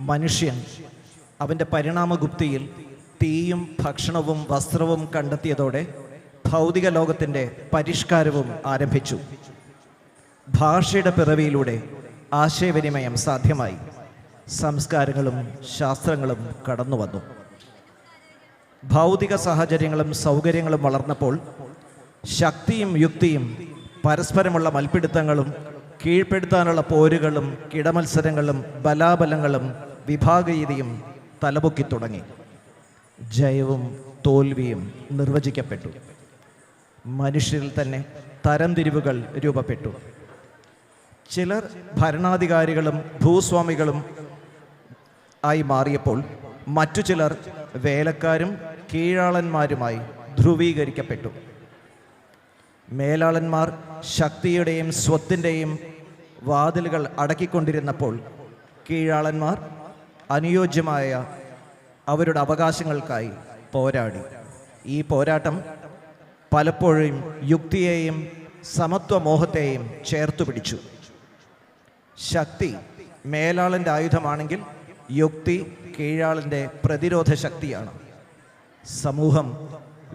മനുഷ്യൻ അവൻ്റെ പരിണാമഗുപ്തിയിൽ തീയും ഭക്ഷണവും വസ്ത്രവും കണ്ടെത്തിയതോടെ ഭൗതിക ലോകത്തിൻ്റെ പരിഷ്കാരവും ആരംഭിച്ചു. ഭാഷയുടെ പിറവിയിലൂടെ ആശയവിനിമയം സാധ്യമായി. സംസ്കാരങ്ങളും ശാസ്ത്രങ്ങളും കടന്നു വന്നു. ഭൗതിക സാഹചര്യങ്ങളും സൗകര്യങ്ങളും വളർന്നപ്പോൾ ശക്തിയും യുക്തിയും പരസ്പരമുള്ള മൽപ്പിടുത്തങ്ങളും കീഴ്പ്പെടുത്താനുള്ള പോരുകളും കിടമത്സരങ്ങളും ബലാബലങ്ങളും വിഭാഗീയതയും തലപൊക്കി തുടങ്ങി. ജയവും തോൽവിയും നിർവചിക്കപ്പെട്ടു. മനുഷ്യരിൽ തന്നെ തരംതിരിവുകൾ രൂപപ്പെട്ടു. ചിലർ ഭരണാധികാരികളും ഭൂസ്വാമികളും ആയി മാറിയപ്പോൾ മറ്റു ചിലർ വേലക്കാരും കീഴാളന്മാരുമായി ധ്രുവീകരിക്കപ്പെട്ടു. മേലാളന്മാർ ശക്തിയുടെയും സ്വത്തിൻ്റെയും വാതിലുകൾ അടക്കിക്കൊണ്ടിരുന്നപ്പോൾ കീഴാളന്മാർ അനുയോജ്യമായ അവരുടെ അവകാശങ്ങൾക്കായി പോരാടി. ഈ പോരാട്ടം പലപ്പോഴും യുക്തിയെയും സമത്വമോഹത്തെയും ചേർത്തു പിടിച്ചു. ശക്തി മേലാളൻ്റെ ആയുധമാണെങ്കിൽ യുക്തി കീഴാളൻ്റെ പ്രതിരോധ ശക്തിയാണ്. സമൂഹം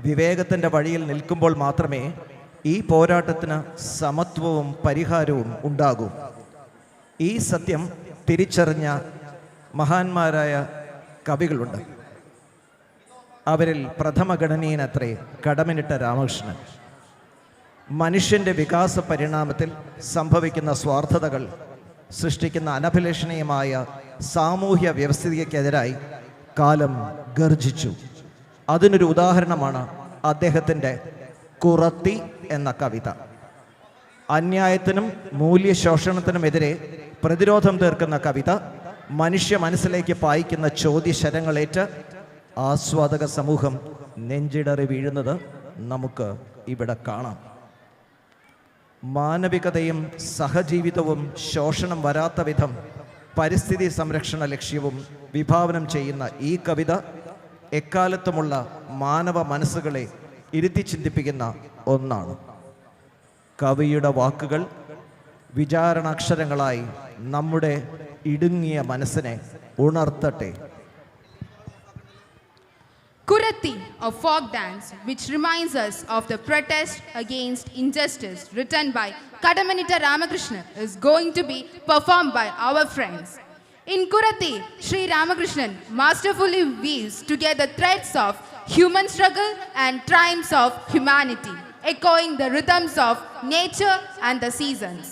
വിവേകത്തിൻ്റെ വഴിയിൽ നിൽക്കുമ്പോൾ മാത്രമേ ഈ പോരാട്ടത്തിന് സമത്വവും പരിഹാരവും ഉണ്ടാകൂ. ഈ സത്യം തിരിച്ചറിഞ്ഞ മഹാന്മാരായ കവികളുണ്ട്. അവരിൽ പ്രഥമഗണനീയനത്രേ കടമ്മനിട്ട രാമകൃഷ്ണൻ. മനുഷ്യൻ്റെ വികാസ പരിണാമത്തിൽ സംഭവിക്കുന്ന സ്വാർത്ഥതകൾ സൃഷ്ടിക്കുന്ന അനഭിലഷണീയമായ സാമൂഹ്യ വ്യവസ്ഥിതിക്കെതിരായി കാലം ഗർജിച്ചു. അതിനൊരു ഉദാഹരണമാണ് അദ്ദേഹത്തിൻ്റെ കുറത്തി എന്ന കവിത. അന്യായത്തിനും മൂല്യശോഷണത്തിനുമെതിരെ പ്രതിരോധം തീർക്കുന്ന കവിത മനുഷ്യ മനസ്സിലേക്ക് പായിക്കുന്ന ചോദ്യശരങ്ങളേറ്റ് ആസ്വാദക സമൂഹം നെഞ്ചിടറി വീഴുന്നത് നമുക്ക് ഇവിടെ കാണാം. മാനവികതയും സഹജീവിതവും ശോഷണം വരാത്ത വിധം പരിസ്ഥിതി സംരക്ഷണ ലക്ഷ്യവും വിഭാവനം ചെയ്യുന്ന ഈ കവിത എക്കാലത്തുമുള്ള മാനവ മനസ്സുകളെ ഇരുത്തി ചിന്തിപ്പിക്കുന്ന ഒന്നാണ്. കവിയുടെ വാക്കുകൾ വിചാരണാക്ഷരങ്ങളായി നമ്മുടെ ഇടുങ്ങിയ മനസ്സിനെ ഉണർത്തട്ടെ. Kuratti, a folk dance which reminds us of the protest against injustice written by Kadamanitta Ramakrishna, is going to be performed by our friends. In Kuratti, Sri Ramakrishnan masterfully weaves together threads of human struggle and triumphs of humanity, echoing the rhythms of nature and the seasons.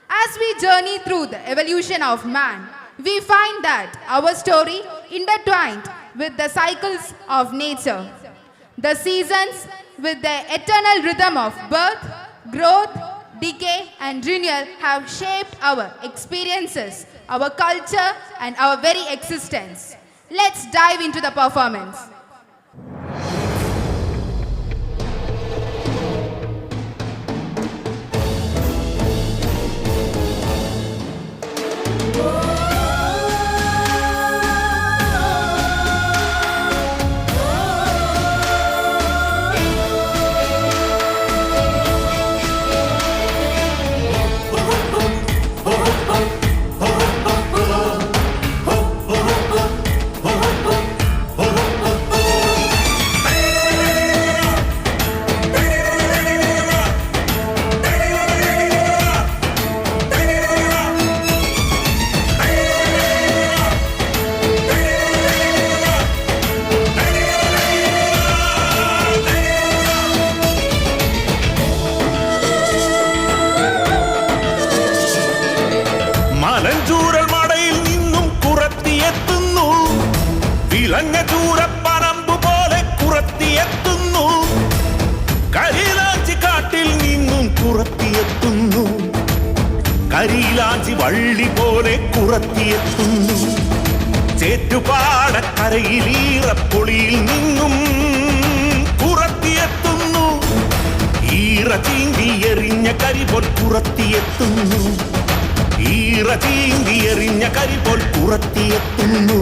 As we journey through the evolution of man, we find that our story intertwined with the cycles of nature. The seasons, with their eternal rhythm of birth, growth, decay, and renewal, have shaped our experiences, our culture, and our very existence. Let's dive into the performance. ചൂരപ്പറമ്പ് പോലെ കുറത്തിയെത്തുന്നു. കരിയിലാഞ്ചി കാട്ടിൽ നിന്നും കുറത്തിയെത്തുന്നു. കരിയിലാഞ്ചി വള്ളി പോലെ കുറത്തിയെത്തുന്നു. ചേറ്റുപാടക്കരയിലീറപ്പൊളിയിൽ നിന്നും കുറത്തിയെത്തുന്നു. ഈറ ചീന്തി എറിഞ്ഞ കരി പോൽ കുറത്തിയെത്തുന്നു. ഈറ ചീന്തി എറിഞ്ഞ കരി പോൽ കുറത്തിയെത്തുന്നു.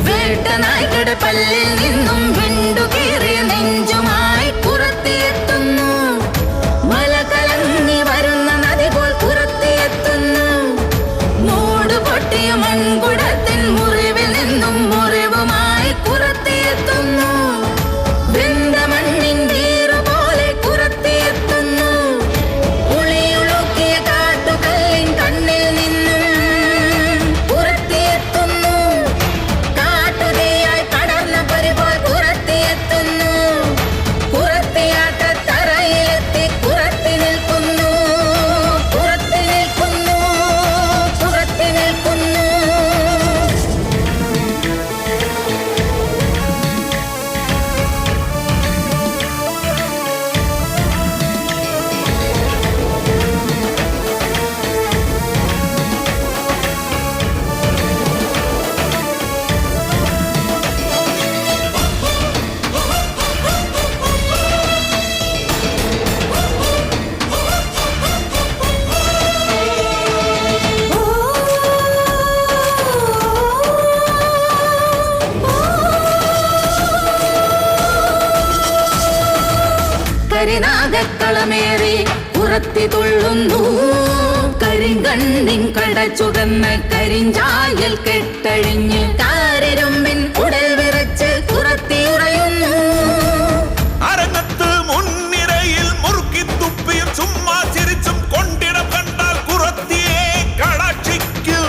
വേട്ടനായ്ക്കട പല്ലിൽ നിന്നും വിണ്ടുകീറിയ നെഞ്ചുമായിട്ട് കരിനാഗക്കളമേറി പുറത്തി തുള്ളുന്നു. കരിങ്കണ്ണിൻ കട ചുകന്ന് കരിഞ്ചായൽ കെട്ടഴിഞ്ഞ് കാരിരുമ്പിൻ ഉടൽ വിറച്ച് പുറത്തി ഉറയുന്നു. അരങ്ങത്ത് മുൻനിരയിൽ മുറുക്കി തുപ്പിയും ചുമ്മാ ചിരിച്ചും കൊണ്ടിടം കണ്ടാൽ കുറത്തിയെ കടാക്ഷിക്കും.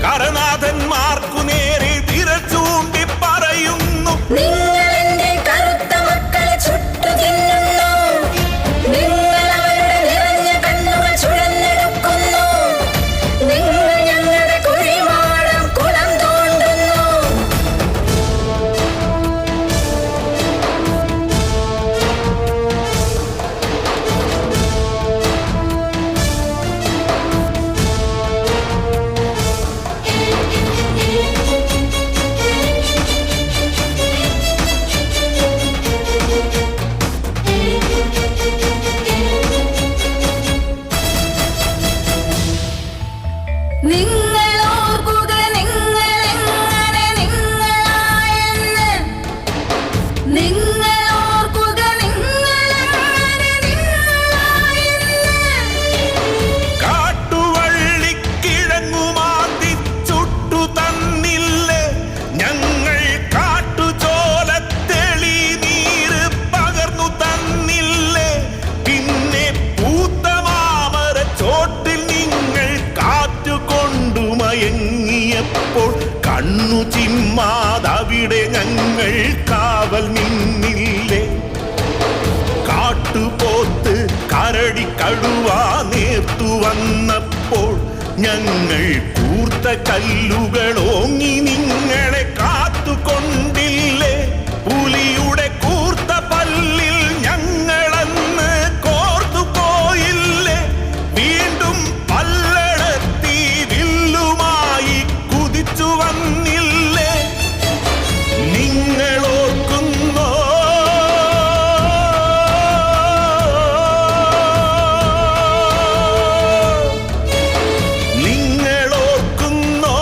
കരനാഥന്മാർക്കു നേരെ വിരൽ ചൂണ്ടി പറയുന്നു, നിങ്ങളെന്റെ കറുത്ത മക്കളെ ചുട്ടു തിന്നുന്നു. നിങ്ങൾ അവരുടെ നിറഞ്ഞ കണ്ണുകൾ ചുഴന്നെടുക്കുന്നു. നിങ്ങൾ ഞങ്ങളുടെ കുഴിമാടം കുളം തോണ്ടുന്നു. നിങ്ങൾ ഓർക്കുക നിങ്ങളെങ്ങനെ നിങ്ങളായെന്ന്. നിങ്ങൾ ഓർക്കുക നിങ്ങളെങ്ങനെ നിങ്ങളായെന്ന്. കാട്ടുവള്ളിക്കിഴങ്ങുമാന്തി ചുട്ടു തന്നില്ലേ ഞങ്ങൾ, കാട്ടുചോലത്തെളി നീര് പകർന്നു തന്നില്ലേ, പിന്നെ പൂത്ത മാമര ചോട്ടിൽ നിങ്ങൾ കാറ്റുകൊണ്ടു മയങ്ങിയപ്പോൾ കണ്ണു ചിമ്മാതവിടെ ഞങ്ങൾ കാവൽ നിന്നില്ലേ. കാട്ടുപോത്ത് കരടി കടുവ നേർത്തു വന്നപ്പോൾ ഞങ്ങൾ കൂർത്ത കല്ലുകൾ ഓങ്ങി നിങ്ങളെ കാത്തുകൊണ്ടില്ലേ. പുലിയുടെ കൂർത്ത പല്ലിൽ ഞങ്ങളന്ന് കോർത്തു പോയില്ലേ. വീണ്ടും പല്ലടത്തി വില്ലുമായി കുതിച്ചു വന്നില്ലേ. നിങ്ങൾ ഓർക്കുന്നോ നിങ്ങൾ ഓർക്കുന്നോ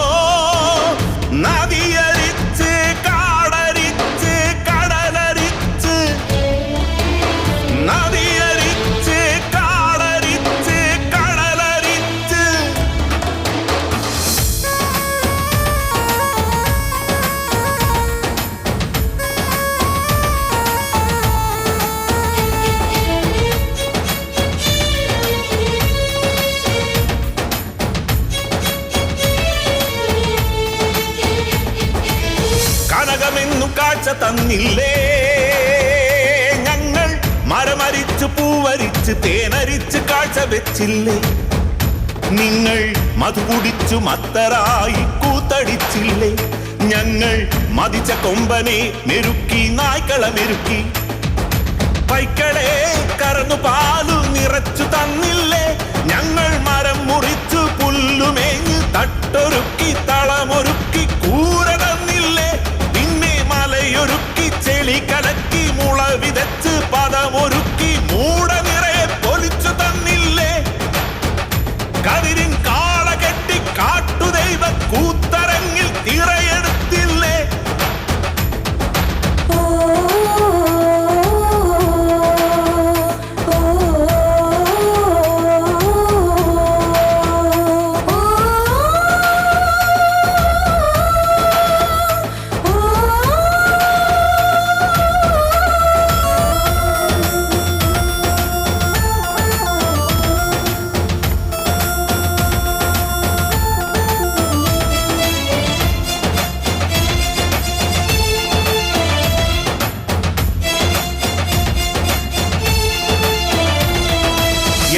നദിയരിച്ച് കാടരിച്ച് കടലരിച്ച്, നദിയരിച്ച് കാടരിച്ച് കടലരിച്ച്. കനകമെന്നു കാഴ്ച തന്നില്ലേ ഞങ്ങൾ, മരമരിച്ച് പൂവരിച്ച് തേനരിച്ച് കാഴ്ച വെച്ചില്ലേ. നിങ്ങൾ മധു കുടിച്ചു മത്തരായി കൂത്തടിച്ചില്ലേ. ഞങ്ങൾ മതിച്ച കൊമ്പനെ മെരുക്കി നായ്ക്കളെ മെരുക്കി. പൈക്കളെ കറന്നു പാലു നിറച്ചു തന്നില്ലേ. ഞങ്ങൾ മരം മുറിച്ചു പുല്ലുമേഞ്ഞ് തട്ടൊരുക്കി തളമൊരുക്കി കൂര തന്നില്ലേ. പിന്നെ മലയൊരുക്കി ചെളി കലക്കി മുള വിതച്ച് പദമൊരുക്കി മൂട നിറയെ പൊലിച്ചു തന്നില്ലേ. കതിരിൻ കാള കെട്ടി കാട്ടുദൈവ കൂത്തരങ്ങിൽ തിറയെടുത്തില്ലേ.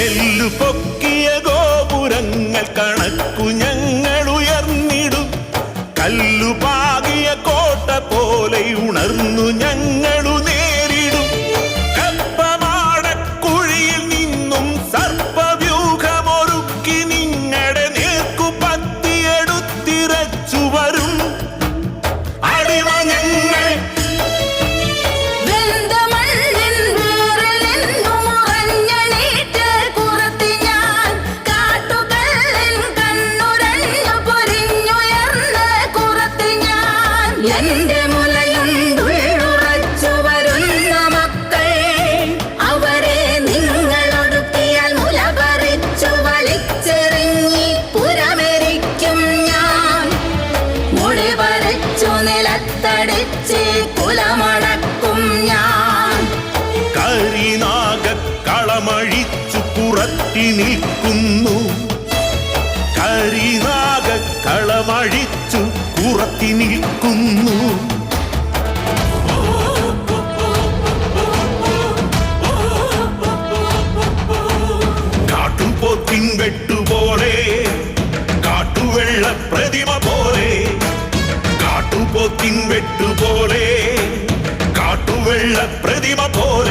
എല്ലു പൊക്കിയ ഗോപുരങ്ങൾ കണക്കു ഞങ്ങൾ ഉയർന്നിടും. കല്ലുപാകിയ കോട്ട പോലെ ഉണർന്നു ഞങ്ങളു നേരിടും. കപ്പമാടക്കുഴിയിൽ നിന്നും സർപ്പവ്യൂഹമൊരുക്കി നിങ്ങളുടെ നേർക്കു പത്തിയെടുത്തിരച്ചു വരും. അടിമ ഞങ്ങൾ എന്റെ മുലയുണ്ടുള്ള കാട്ടി നിൽക്കുന്നു. കരിനാഗ കളമഴിച്ചു കുറത്തി നിൽക്കുന്നു. കാട്ടുപോത്തിൻ വെട്ടുപോലെ കാട്ടുവെള്ള പ്രതിമ പോലെ. കാട്ടുപോത്തിൻ വെട്ടുപോലെ കാട്ടുവെള്ള പ്രതിമ പോലെ.